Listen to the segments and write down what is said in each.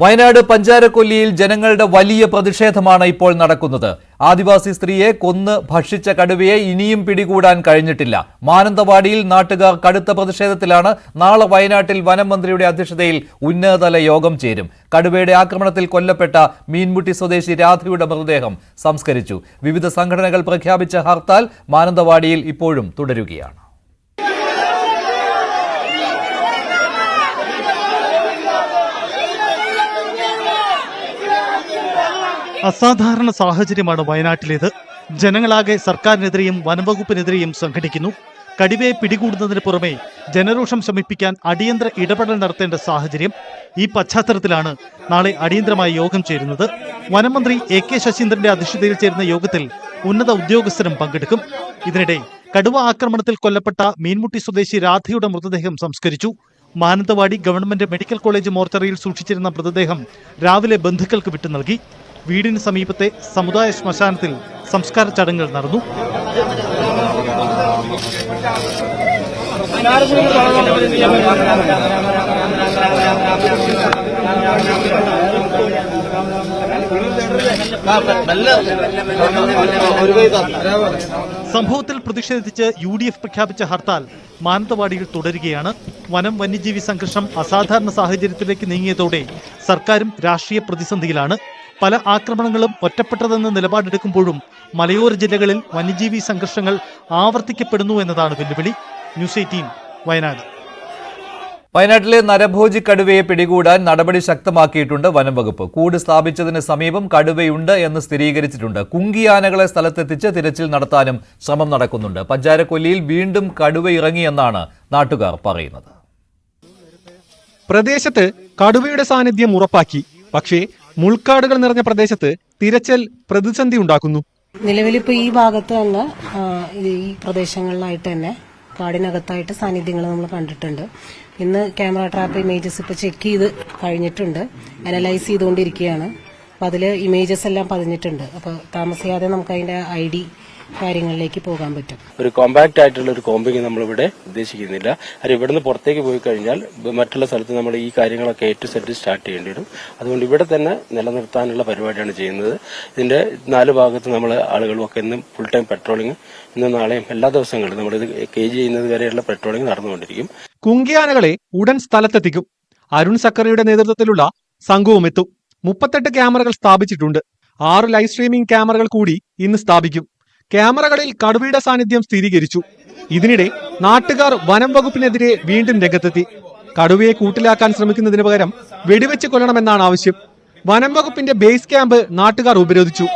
വയനാട് പഞ്ചാരക്കൊല്ലിയിൽ ജനങ്ങളുടെ വലിയ പ്രതിഷേധമാണ് ഇപ്പോൾ നടക്കുന്നത്. ആദിവാസി സ്ത്രീയെ കൊന്ന് ഭക്ഷിച്ച കടുവയെ ഇനിയും പിടികൂടാൻ കഴിഞ്ഞിട്ടില്ല. മാനന്തവാടിയിൽ നാട്ടുകാർ കടുത്ത പ്രതിഷേധത്തിലാണ്. നാളെ വയനാട്ടിൽ വനം മന്ത്രിയുടെ അധ്യക്ഷതയിൽ ഉന്നതതല യോഗം ചേരും. കടുവയുടെ ആക്രമണത്തിൽ കൊല്ലപ്പെട്ട മീൻമുട്ടി സ്വദേശി രാധയുടെ മൃതദേഹം സംസ്കരിച്ചു. വിവിധ സംഘടനകൾ പ്രഖ്യാപിച്ച ഹർത്താൽ മാനന്തവാടിയിൽ ഇപ്പോഴും തുടരുകയാണ്. അസാധാരണ സാഹചര്യമാണ് വയനാട്ടിലേത്. ജനങ്ങളാകെ സർക്കാരിനെതിരെയും വനംവകുപ്പിനെതിരെയും സംഘടിക്കുന്നു. കടുവയെ പിടികൂടുന്നതിന് പുറമെ ജനരോഷം ശമിപ്പിക്കാൻ അടിയന്തര ഇടപെടൽ നടത്തേണ്ട സാഹചര്യം. ഈ പശ്ചാത്തലത്തിലാണ് നാളെ അടിയന്തരമായ യോഗം ചേരുന്നത്. വനമന്ത്രി AK ശശീന്ദ്രന്റെ അധ്യക്ഷതയിൽ ചേരുന്ന യോഗത്തിൽ ഉന്നത ഉദ്യോഗസ്ഥരും പങ്കെടുക്കും. ഇതിനിടെ കടുവ ആക്രമണത്തിൽ കൊല്ലപ്പെട്ട മീൻമുട്ടി സ്വദേശി രാധയുടെ മൃതദേഹം സംസ്കരിച്ചു. മാനന്തവാടി ഗവൺമെന്റ് മെഡിക്കൽ കോളേജ് മോർച്ചറിയിൽ സൂക്ഷിച്ചിരുന്ന മൃതദേഹം രാവിലെ ബന്ധുക്കൾക്ക് വിട്ടു നൽകി. വീടിന് സമീപത്തെ സമുദായ ശ്മശാനത്തിൽ സംസ്കാര ചടങ്ങുകൾ നടന്നു. സംഭവത്തിൽ പ്രതിഷേധിച്ച് UDF പ്രഖ്യാപിച്ച ഹർത്താൽ മാനന്തവാടിയിൽ തുടരുകയാണ്. വനം വന്യജീവി സംഘർഷം അസാധാരണ സാഹചര്യത്തിലേക്ക് നീങ്ങിയതോടെ സർക്കാരും രാഷ്ട്രീയ പ്രതിസന്ധിയിലാണ്. പല ആക്രമണങ്ങളും ഒറ്റപ്പെട്ടതെന്ന് നിലപാടെടുക്കുമ്പോഴും മലയോര ജില്ലകളിൽ വന്യജീവി സംഘർഷങ്ങൾ ആവർത്തിക്കപ്പെടുന്നു എന്നതാണ് വെല്ലുവിളി. ന്യൂസ് 18 വയനാട്. വയനാട്ടിലെ നരഭോജി കടുവയെ പിടികൂടാൻ നടപടി ശക്തമാക്കിയിട്ടുണ്ട് വനം വകുപ്പ്. കൂട് സ്ഥാപിച്ചതിന് സമീപം കടുവയുണ്ട് എന്ന് സ്ഥിരീകരിച്ചിട്ടുണ്ട്. കുങ്കിയാനകളെ സ്ഥലത്തെത്തിച്ച് തിരച്ചിൽ നടത്താനും ശ്രമം നടക്കുന്നുണ്ട്. പഞ്ചാരക്കൊല്ലിയിൽ വീണ്ടും കടുവ ഇറങ്ങിയെന്നാണ് നാട്ടുകാർ പറയുന്നത്. പ്രദേശത്ത് കടുവയുടെ സാന്നിധ്യം ഉറപ്പാക്കി. പക്ഷേ മുൾക്കാടുകൾ നിറഞ്ഞ പ്രദേശത്ത് തിരച്ചിൽ പ്രതിസന്ധി ഉണ്ടാക്കുന്നു. നിലവിലിപ്പോ ഈ ഭാഗത്ത് തന്നെ ഈ പ്രദേശങ്ങളിലായിട്ട് തന്നെ കാടിനകത്തായിട്ട് സാന്നിധ്യങ്ങൾ നമ്മൾ കണ്ടിട്ടുണ്ട്. ഇന്ന് ക്യാമറ ട്രാപ്പ് ഇമേജസ് ഇപ്പൊ ചെക്ക് ചെയ്ത് കഴിഞ്ഞിട്ടുണ്ട്, അനലൈസ് ചെയ്തുകൊണ്ടിരിക്കുകയാണ്. അപ്പൊ അതില് ഇമേജസ് എല്ലാം പതിഞ്ഞിട്ടുണ്ട്. അപ്പൊ താമസിയാതെ നമുക്ക് അതിന്റെ ID കാര്യങ്ങളിലേക്ക് പോകാൻ പറ്റും. ഒരു കോമ്പാക്ട് ആയിട്ടുള്ള ഒരു കോമ്പിങ് നമ്മളിവിടെ ഉദ്ദേശിക്കുന്നില്ല. അത് ഇവിടുന്ന് പുറത്തേക്ക് പോയി കഴിഞ്ഞാൽ മറ്റുള്ള സ്ഥലത്ത് നമ്മൾ ഈ കാര്യങ്ങളൊക്കെ A to Z സ്റ്റാർട്ട് ചെയ്യേണ്ടി വരും. അതുകൊണ്ട് ഇവിടെ തന്നെ നിലനിർത്താനുള്ള പരിപാടിയാണ് ചെയ്യുന്നത്. ഇതിന്റെ 4 ഭാഗത്ത് നമ്മൾ ആളുകളൊക്കെ ഇന്നും ഫുൾ ടൈം പെട്രോളിംഗ്, ഇന്നും നാളെയും എല്ലാ ദിവസങ്ങളും നമ്മളിത് കേജ് ചെയ്യുന്നത് വരെയുള്ള പെട്രോളിംഗ് നടന്നുകൊണ്ടിരിക്കും. കുങ്കിയാനകളെ ഉടൻ സ്ഥലത്തെത്തിക്കും. അരുൺ സക്കറിയുടെ നേതൃത്വത്തിലുള്ള സംഘവും എത്തും. 38 ക്യാമറകൾ സ്ഥാപിച്ചിട്ടുണ്ട്. 6 ലൈവ് സ്ട്രീമിംഗ് ക്യാമറകൾ കൂടി ഇന്ന് സ്ഥാപിക്കും. ക്യാമറകളിൽ കടുവയുടെ സാന്നിധ്യം സ്ഥിരീകരിച്ചു. ഇതിനിടെ നാട്ടുകാർ വനം വകുപ്പിനെതിരെ വീണ്ടും രംഗത്തെത്തി. കടുവയെ കൂട്ടിലാക്കാൻ ശ്രമിക്കുന്നതിന് പകരം വെടിവെച്ച് കൊല്ലണമെന്നാണ് ആവശ്യം. വനം വകുപ്പിന്റെ ബേസ് ക്യാമ്പ് നാട്ടുകാർ ഉപരോധിച്ചു.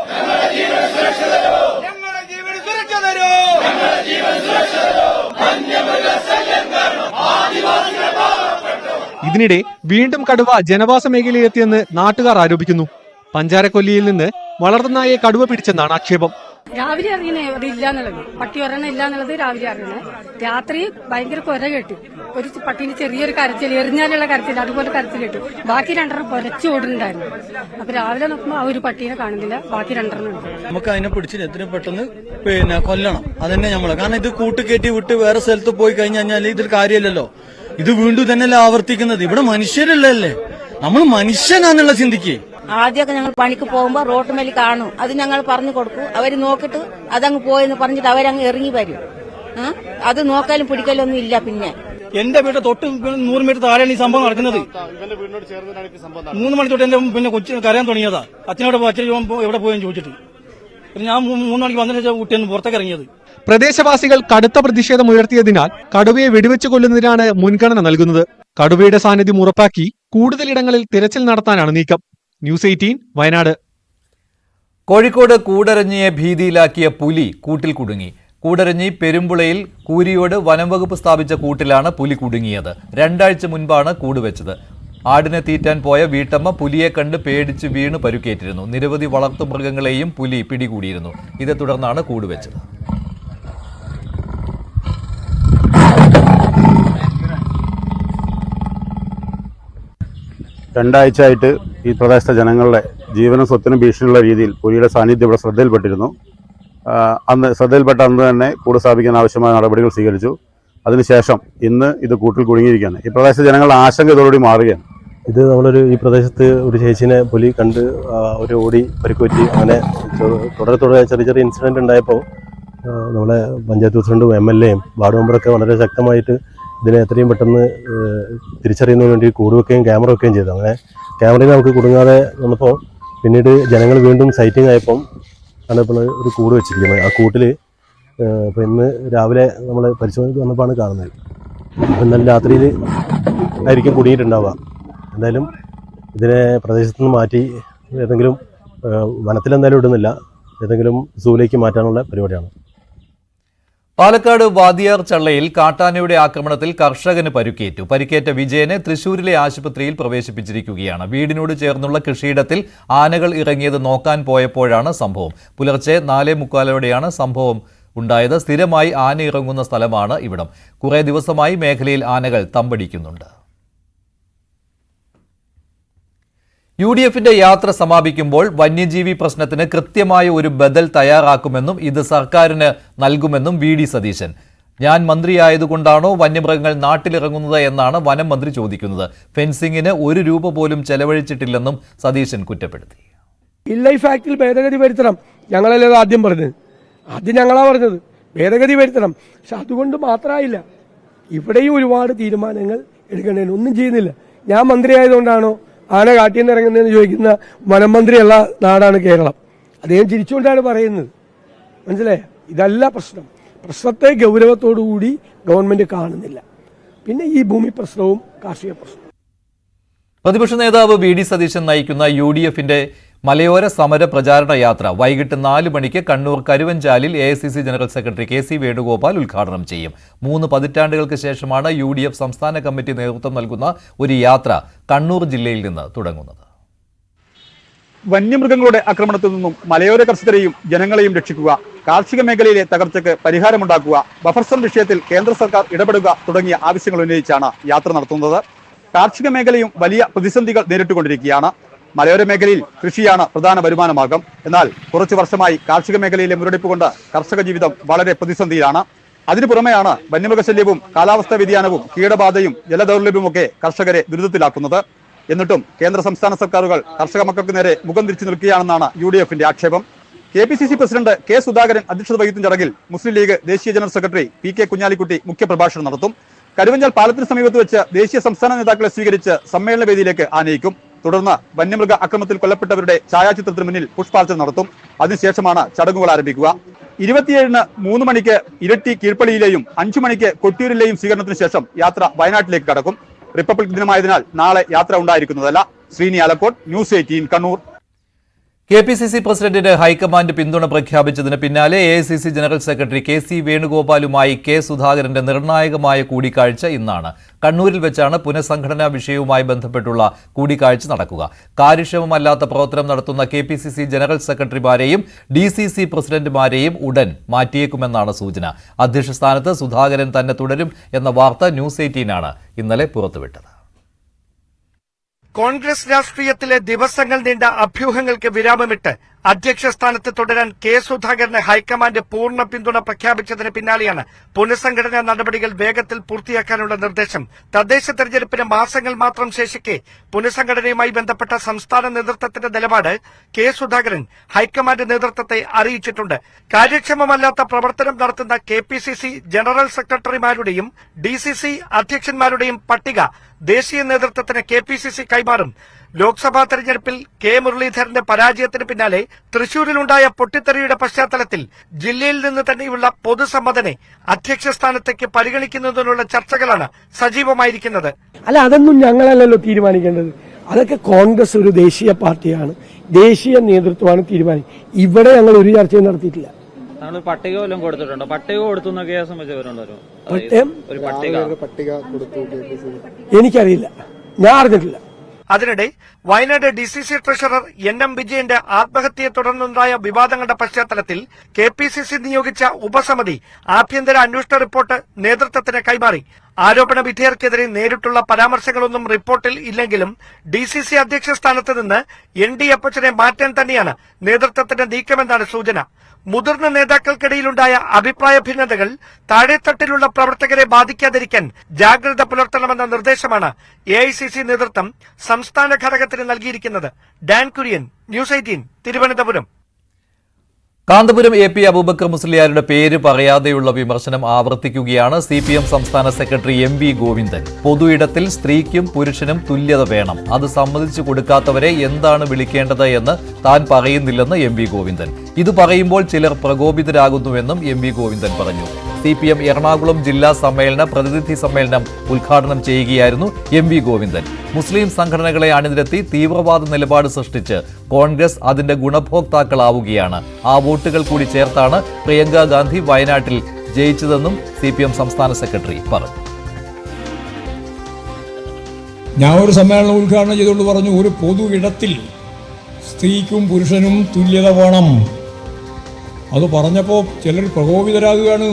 ഇതിനിടെ വീണ്ടും കടുവ ജനവാസ മേഖലയിലെത്തിയെന്ന് നാട്ടുകാർ ആരോപിക്കുന്നു. പഞ്ചാരക്കൊല്ലിയിൽ നിന്ന് വളർത്തുനായെ കടുവ പിടിച്ചെന്നാണ് ആക്ഷേപം. രാവിലെ അറിയണേ അത് ഇല്ല എന്നുള്ളത്, പട്ടി ഒരെണ്ണം ഇല്ല എന്നുള്ളത് രാവിലെ അറിയണേ. രാത്രി ഭയങ്കര കൊര കേട്ടു. ഒരു പട്ടീന്റെ ചെറിയൊരു കരച്ചിൽ, എറിഞ്ഞാലുള്ള കരച്ചിൽ, അതുപോലെ കരച്ചിൽ കേട്ടു. ബാക്കി 2 പൊരച്ച് ഓടുന്നുണ്ടായിരുന്നു. അപ്പൊ രാവിലെ നോക്കുമ്പോൾ ആ ഒരു പട്ടീനെ കാണുന്നില്ല, ബാക്കി 2 ഉണ്ട്. നമുക്ക് അതിനെ പിടിച്ച് എത്രയും പെട്ടെന്ന് കൊല്ലണം. അതന്നെ നമ്മള്. കാരണം ഇത് കൂട്ടുകയറ്റി വിട്ട് വേറെ സ്ഥലത്ത് പോയി കഴിഞ്ഞാൽ ഇതിൽ കാര്യമില്ലല്ലോ. ഇത് വീണ്ടും തന്നെയല്ലേ ആവർത്തിക്കുന്നത്. ഇവിടെ മനുഷ്യരല്ലേ, നമ്മൾ മനുഷ്യനാന്നുള്ള ചിന്തിക്ക്. ആദ്യമൊക്കെ ഞങ്ങൾ പണിക്ക് പോകുമ്പോ റോഡ് മേലിൽ കാണും, അത് ഞങ്ങൾ പറഞ്ഞു കൊടുക്കും. അവര് നോക്കിട്ട് അതങ്ങ് പോയെന്ന് പറഞ്ഞിട്ട് അവരങ്ങ് ഇറങ്ങി വരും. അത് നോക്കാലും പിടിക്കലും ഒന്നും ഇല്ല. പിന്നെ എന്റെ വീട്ടിൽ തൊട്ട് 100 മീറ്റർ താഴെയാണ് ഈ സംഭവം നടക്കുന്നത്. 3 മണി തൊട്ട് എന്റെ പിന്നെ കൊച്ചു കരയാൻ തുടങ്ങിയതാ. അച്ഛനോട് അച്ഛൻ എവിടെ പോയെന്ന് ചോദിച്ചിട്ട് പിന്നെ ഞാൻ 3 മണിക്ക് വന്നതിന് കുട്ടിയൊന്ന് പുറത്തേക്ക് ഇറങ്ങിയത്. പ്രദേശവാസികൾ കടുത്ത പ്രതിഷേധം ഉയർത്തിയതിനാൽ കടുവയെ വെടിവെച്ച് കൊല്ലുന്നതിനാണ് മുൻഗണന നൽകുന്നത്. കടുവയുടെ സാന്നിധ്യം ഉറപ്പാക്കി കൂടുതലിടങ്ങളിൽ തിരച്ചിൽ നടത്താനാണ് നീക്കം. ന്യൂസ് 18 വയനാട്. കോഴിക്കോട് കൂടരഞ്ഞിയെ ഭീതിയിലാക്കിയ പുലി കൂട്ടിൽ കുടുങ്ങി. കൂടരഞ്ഞി പെരുമ്പുളയിൽ കൂരിയോട് വനംവകുപ്പ് സ്ഥാപിച്ച കൂട്ടിലാണ് പുലി കുടുങ്ങിയത്. 2 ആഴ്ച മുൻപാണ് കൂട് വെച്ചത്. ആടിനെ തീറ്റാൻ പോയ വീട്ടമ്മ പുലിയെ കണ്ട് പേടിച്ച് വീണ് പരുക്കേറ്റിരുന്നു. നിരവധി വളർത്തുമൃഗങ്ങളെയും പുലി പിടികൂടിയിരുന്നു. ഇതേ തുടർന്നാണ് കൂട് വെച്ചത്. രണ്ടാഴ്ചയായിട്ട് ഈ പ്രദേശത്തെ ജനങ്ങളുടെ ജീവനും സ്വത്തിനും ഭീഷണിയുള്ള രീതിയിൽ പുലിയുടെ സാന്നിധ്യം ഇവിടെ ശ്രദ്ധയിൽപ്പെട്ടിരുന്നു. ശ്രദ്ധയിൽപ്പെട്ട അന്ന് തന്നെ കൂട് സ്ഥാപിക്കാൻ ആവശ്യമായ നടപടികൾ സ്വീകരിച്ചു. അതിനുശേഷം ഇന്ന് ഇത് കൂട്ടിൽ കുടുങ്ങിയിരിക്കുകയാണ്. ഈ പ്രദേശത്തെ ജനങ്ങളുടെ ആശങ്ക ഇതോടുകൂടി മാറുകയാണ്. ഇത് ഈ പ്രദേശത്ത് ഒരു ചേച്ചിനെ പുലി കണ്ട് ഒരു ഓടി പരിക്കുപറ്റി. അങ്ങനെ തുടരെ ചെറിയ ചെറിയ ഇൻസിഡൻറ്റ് ഉണ്ടായപ്പോൾ നമ്മളെ പഞ്ചായത്ത് പ്രസിഡന്റും MLAയും വാർഡ് മെമ്പറൊക്കെ വളരെ ശക്തമായിട്ട് ഇതിനെ എത്രയും പെട്ടെന്ന് തിരിച്ചറിയുന്നതിന് വേണ്ടി കൂടുവെക്കുകയും ക്യാമറ വെക്കുകയും ചെയ്തു. അങ്ങനെ ക്യാമറയിൽ നമുക്ക് കുടുങ്ങാതെ വന്നപ്പോൾ പിന്നീട് ജനങ്ങൾ വീണ്ടും സൈറ്റിംഗ് ആയപ്പം ആണ് ഇപ്പോൾ ഒരു കൂട് വെച്ചിരിക്കുന്നത്. ആ കൂട്ടിൽ ഇപ്പോൾ ഇന്ന് രാവിലെ നമ്മൾ പരിശോധനയ്ക്ക് വന്നപ്പോഴാണ് കാണുന്നത്. ഇന്നലെ രാത്രിയിൽ ആയിരിക്കും കുടുങ്ങിയിട്ടുണ്ടാവുക. എന്തായാലും ഇതിനെ പ്രദേശത്തു നിന്ന് മാറ്റി ഏതെങ്കിലും വനത്തിലെന്തായാലും ഇടുന്നില്ല, ഏതെങ്കിലും സൂവിലേക്ക് മാറ്റാനുള്ള പരിപാടിയാണ്. പാലക്കാട് വാദിയാർ ചള്ളയിൽ കാട്ടാനയുടെ ആക്രമണത്തിൽ കർഷകന് പരിക്കേറ്റു. പരിക്കേറ്റ വിജയനെ തൃശൂരിലെ ആശുപത്രിയിൽ പ്രവേശിപ്പിച്ചിരിക്കുകയാണ്. വീടിനോട് ചേർന്നുള്ള കൃഷിയിടത്തിൽ ആനകൾ ഇറങ്ങിയത് നോക്കാൻ പോയപ്പോഴാണ് സംഭവം. പുലർച്ചെ 4:45 സംഭവം ഉണ്ടായത്. സ്ഥിരമായി ആന ഇറങ്ങുന്ന സ്ഥലമാണ് ഇവിടം. കുറേ ദിവസമായി മേഖലയിൽ ആനകൾ തമ്പടിക്കുന്നുണ്ട്. UDFന്റെ യാത്ര സമാപിക്കുമ്പോൾ വന്യജീവി പ്രശ്നത്തിന് കൃത്യമായ ഒരു ബദൽ തയ്യാറാക്കുമെന്നും ഇത് സർക്കാരിന് നൽകുമെന്നും VD സതീശൻ. ഞാൻ മന്ത്രിയായതുകൊണ്ടാണോ വന്യമൃഗങ്ങൾ നാട്ടിലിറങ്ങുന്നത് എന്നാണ് വനം മന്ത്രി ചോദിക്കുന്നത്. ഫെൻസിംഗിന് 1 രൂപ പോലും ചെലവഴിച്ചിട്ടില്ലെന്നും സതീശൻ കുറ്റപ്പെടുത്തി. ലൈഫ് ആക്ടിൽ ഭേദഗതി വരുത്തണം. ഞങ്ങളല്ലേ ആദ്യം പറഞ്ഞത്, ആദ്യം ഞങ്ങളാ പറഞ്ഞത് ഭേദഗതി വരുത്തണം. പക്ഷെ അതുകൊണ്ട് മാത്രമായില്ല, ഇവിടെയും ഒരുപാട് തീരുമാനങ്ങൾ എടുക്കേണ്ടതിന് ഒന്നും ചെയ്യുന്നില്ല. ഞാൻ മന്ത്രിയായതുകൊണ്ടാണോ ആന കാട്ടിൽ നിന്ന് ഇറങ്ങുന്നതെന്ന് ചോദിക്കുന്ന വനം മന്ത്രിയുള്ള നാടാണ് കേരളം. അദ്ദേഹം ചിരിച്ചുകൊണ്ടാണ് പറയുന്നത്. മനസ്സിലായോ? ഇതല്ല പ്രശ്നം. പ്രശ്നത്തെ ഗൗരവത്തോടുകൂടി ഗവൺമെന്റ് കാണുന്നില്ല. പിന്നെ ഈ ഭൂമി പ്രശ്നവും കാർഷിക പ്രശ്നവും. പ്രതിപക്ഷ നേതാവ് VD സതീശൻ നയിക്കുന്ന UDFന്റെ മലയോര സമര പ്രചാരണ യാത്ര വൈകിട്ട് 4 മണിക്ക് കണ്ണൂർ കരുവഞ്ചാലിൽ AICC general secretary KC Venugopal ഉദ്ഘാടനം ചെയ്യും. 3 പതിറ്റാണ്ടുകൾക്ക് ശേഷമാണ് UDF സംസ്ഥാന കമ്മിറ്റി നേതൃത്വം നൽകുന്ന ഒരു യാത്ര കണ്ണൂർ ജില്ലയിൽ നിന്ന് തുടങ്ങുന്നത്. വന്യമൃഗങ്ങളുടെ ആക്രമണത്തിൽ നിന്നും മലയോര കർഷകരെയും ജനങ്ങളെയും രക്ഷിക്കുക, കാർഷിക മേഖലയിലെ തകർച്ചയ്ക്ക് പരിഹാരമുണ്ടാക്കുക, ബഫർ സോൺ വിഷയത്തിൽ കേന്ദ്ര സർക്കാർ ഇടപെടുക തുടങ്ങിയ ആവശ്യങ്ങൾ ഉന്നയിച്ചാണ് യാത്ര നടത്തുന്നത്. കാർഷിക മേഖലയും വലിയ പ്രതിസന്ധികൾ നേരിട്ടുകൊണ്ടിരിക്കുകയാണ്. മലയോര മേഖലയിൽ കൃഷിയാണ് പ്രധാന വരുമാന മാർഗം. എന്നാൽ കുറച്ചു വർഷമായി കാർഷിക മേഖലയിലെ മുരടിപ്പ് കൊണ്ട് കർഷക ജീവിതം വളരെ പ്രതിസന്ധിയിലാണ്. അതിനു പുറമെയാണ് വന്യമൃഗശല്യവും കാലാവസ്ഥാ വ്യതിയാനവും കീടബാധയും ജലദൗർലഭ്യവുമൊക്കെ കർഷകരെ ദുരിതത്തിലാക്കുന്നത്. എന്നിട്ടും കേന്ദ്ര സംസ്ഥാന സർക്കാരുകൾ കർഷക മക്കൾക്ക് നേരെ മുഖം തിരിച്ചു നിൽക്കുകയാണെന്നാണ് UDFന്റെ ആക്ഷേപം. KPCC പ്രസിഡന്റ് K സുധാകരൻ അധ്യക്ഷത വഹിക്കുന്ന ചടങ്ങിൽ മുസ്ലിം ലീഗ് ദേശീയ ജനറൽ സെക്രട്ടറി PK കുഞ്ഞാലിക്കുട്ടി മുഖ്യപ്രഭാഷണം നടത്തും. കരുവഞ്ചാൽ പാലത്തിന് സമീപത്ത് വെച്ച് ദേശീയ സംസ്ഥാന നേതാക്കളെ സ്വീകരിച്ച് സമ്മേളന വേദിയിലേക്ക് ആനയിക്കും. തുടർന്ന് വന്യമൃഗ ആക്രമണത്തിൽ കൊല്ലപ്പെട്ടവരുടെ ഛായാചിത്രത്തിന് മുന്നിൽ പുഷ്പാർച്ചന നടത്തും. അതിനുശേഷമാണ് ചടങ്ങുകൾ ആരംഭിക്കുക. 27-ന് 3 മണിക്ക് ഇരട്ടി കീഴ്പള്ളിയിലെയും 5 മണിക്ക് കൊട്ടിയൂരിലെയും സ്വീകരണത്തിന് ശേഷം യാത്ര വയനാട്ടിലേക്ക് കടക്കും. റിപ്പബ്ലിക് ദിനമായതിനാൽ നാളെ യാത്ര ഉണ്ടായിരിക്കുന്നതല്ല. ശ്രീനി ആലക്കോട്, News 18 കണ്ണൂർ. KPCC പ്രസിഡന്റിന് ഹൈക്കമാൻഡ് പിന്തുണ പ്രഖ്യാപിച്ചതിന് പിന്നാലെ AICC general secretary KC വേണുഗോപാലുമായി K സുധാകരന്റെ നിർണായകമായ കൂടിക്കാഴ്ച ഇന്നാണ്. കണ്ണൂരിൽ വെച്ചാണ് പുനഃസംഘടനാ വിഷയവുമായി ബന്ധപ്പെട്ടുള്ള കൂടിക്കാഴ്ച നടക്കുക. കാര്യക്ഷമമല്ലാത്ത പ്രവർത്തനം നടത്തുന്ന KPCC ജനറൽ സെക്രട്ടറിമാരെയും DCC പ്രസിഡന്റുമാരെയും ഉടൻ മാറ്റിയേക്കുമെന്നാണ് സൂചന. അധ്യക്ഷ സ്ഥാനത്ത് സുധാകരൻ തന്നെ തുടരും എന്ന വാർത്ത News 18 ആണ് ഇന്നലെ പുറത്തുവിട്ടത്. കോൺഗ്രസ് രാഷ്ട്രീയത്തിലെ ദിവസങ്ങൾ നീണ്ട അഭ്യൂഹങ്ങൾക്ക് വിരാമമിട്ട് അധ്യക്ഷ സ്ഥാനത്ത് തുടരാൻ K സുധാകരന് ഹൈക്കമാൻഡ് പൂർണ്ണ പിന്തുണ പ്രഖ്യാപിച്ചതിന് പിന്നാലെയാണ് പുനഃസംഘടനാ നടപടികൾ വേഗത്തിൽ പൂർത്തിയാക്കാനുള്ള നിർദ്ദേശം. തദ്ദേശ തെരഞ്ഞെടുപ്പിന് മാസങ്ങൾ മാത്രം ശേഷിക്കെ പുനഃസംഘടനയുമായി ബന്ധപ്പെട്ട സംസ്ഥാന നേതൃത്വത്തിന്റെ നിലപാട് K സുധാകരൻ ഹൈക്കമാൻഡ് നേതൃത്വത്തെ അറിയിച്ചിട്ടുണ്ട്. കാര്യക്ഷമമല്ലാത്ത പ്രവർത്തനം നടത്തുന്ന KPCC ജനറൽ സെക്രട്ടറിമാരുടെയും DCC അധ്യക്ഷന്മാരുടെയും പട്ടിക ദേശീയ നേതൃത്വത്തിന് KPCC കൈമാറും. ലോക്സഭാ തെരഞ്ഞെടുപ്പിൽ K മുരളീധരന്റെ പരാജയത്തിന് പിന്നാലെ തൃശൂരിലുണ്ടായ പൊട്ടിത്തെറിയുടെ പശ്ചാത്തലത്തിൽ ജില്ലയിൽ നിന്ന് തന്നെയുള്ള പൊതുസമ്മതനെ അധ്യക്ഷ സ്ഥാനത്തേക്ക് പരിഗണിക്കുന്നതിനുള്ള ചർച്ചകളാണ് സജീവമായിരിക്കുന്നത്. അല്ല, അതൊന്നും ഞങ്ങളല്ലല്ലോ തീരുമാനിക്കേണ്ടത്. അതൊക്കെ കോൺഗ്രസ് ഒരു ദേശീയ പാർട്ടിയാണ്, ദേശീയ നേതൃത്വമാണ് തീരുമാനിക്കുന്നത്. ഇവിടെ ഞങ്ങൾ ഒരു ചർച്ചയും നടത്തിയിട്ടില്ല. പട്ടിക വല്ലതും കൊടുത്തിട്ടുണ്ടോ? പട്ടിക കൊടുത്തു എനിക്കറിയില്ല, ഞാൻ അറിഞ്ഞിട്ടില്ല. അതിനിടെ വയനാട് DCC ട്രഷറർ NM വിജയന്റെ ആത്മഹത്യയെ തുടർന്നുണ്ടായ വിവാദങ്ങളുടെ പശ്ചാത്തലത്തിൽ KPCC നിയോഗിച്ച ഉപസമിതി ആഭ്യന്തര അന്വേഷണ റിപ്പോർട്ട് നേതൃത്വത്തിന് കൈമാറി. ആരോപണ വിധേയർക്കെതിരെ നേരിട്ടുള്ള പരാമർശങ്ങളൊന്നും റിപ്പോർട്ടിൽ ഇല്ലെങ്കിലും DCC അധ്യക്ഷ സ്ഥാനത്ത് നിന്ന് ND അപ്പച്ചനെ മാറ്റാൻ തന്നെയാണ് നേതൃത്വത്തിന്റെ നീക്കമെന്നാണ് സൂചന. മുതിർന്ന നേതാക്കൾക്കിടയിലുണ്ടായ അഭിപ്രായ ഭിന്നതകൾ താഴെത്തട്ടിലുള്ള പ്രവർത്തകരെ ബാധിക്കാതിരിക്കാൻ ജാഗ്രത പുലർത്തണമെന്ന നിർദ്ദേശമാണ് AICC നേതൃത്വം സംസ്ഥാന ഘടകത്തിന് നൽകിയിരിക്കുന്നത്. Dan Kurian, news 18, Thiruvananthapuram. Kanthapuram AP Abubakar മുസ്ലിയാരുടെ പേര് പറയാതെയുള്ള വിമർശനം ആവർത്തിക്കുകയാണ് CPM സംസ്ഥാന സെക്രട്ടറി MV ഗോവിന്ദൻ. പൊതു ഇടത്തിൽ സ്ത്രീക്കും പുരുഷനും തുല്യത വേണം, അത് സമ്മതിച്ചു കൊടുക്കാത്തവരെ എന്താണ് വിളിക്കേണ്ടത് എന്ന് താൻ പറയുന്നില്ലെന്ന് MV ഗോവിന്ദൻ. ഇത് പറയുമ്പോൾ ചിലർ പ്രകോപിതരാകുന്നുവെന്നും MV ഗോവിന്ദൻ പറഞ്ഞു. CPM എറണാകുളം ജില്ലാ സമ്മേളന പ്രതിനിധി സമ്മേളനം ഉദ്ഘാടനം ചെയ്യുകയായിരുന്നു MV ഗോവിന്ദൻ. മുസ്ലിം സംഘടനകളെ അണിനിരത്തി തീവ്രവാദ നിലപാട് സൃഷ്ടിച്ച് കോൺഗ്രസ് അതിന്റെ ഗുണഭോക്താക്കളാവുകയാണ്. ആ വോട്ടുകൾ കൂടി ചേർത്താണ് പ്രിയങ്ക ഗാന്ധി വയനാട്ടിൽ ജയിച്ചതെന്നും CPM സംസ്ഥാന സെക്രട്ടറി പറഞ്ഞു. ഞാൻ ഒരു സമ്മേളനം ഉദ്ഘാടനം ചെയ്തുകൊണ്ട് പറഞ്ഞു, ഒരു പൊതു ഇടത്തിൽ സ്ത്രീക്കും പുരുഷനും തുല്യത വേണം. അത് പറഞ്ഞപ്പോൾ ചിലർ പ്രകോപിതരാകുകയാണ്.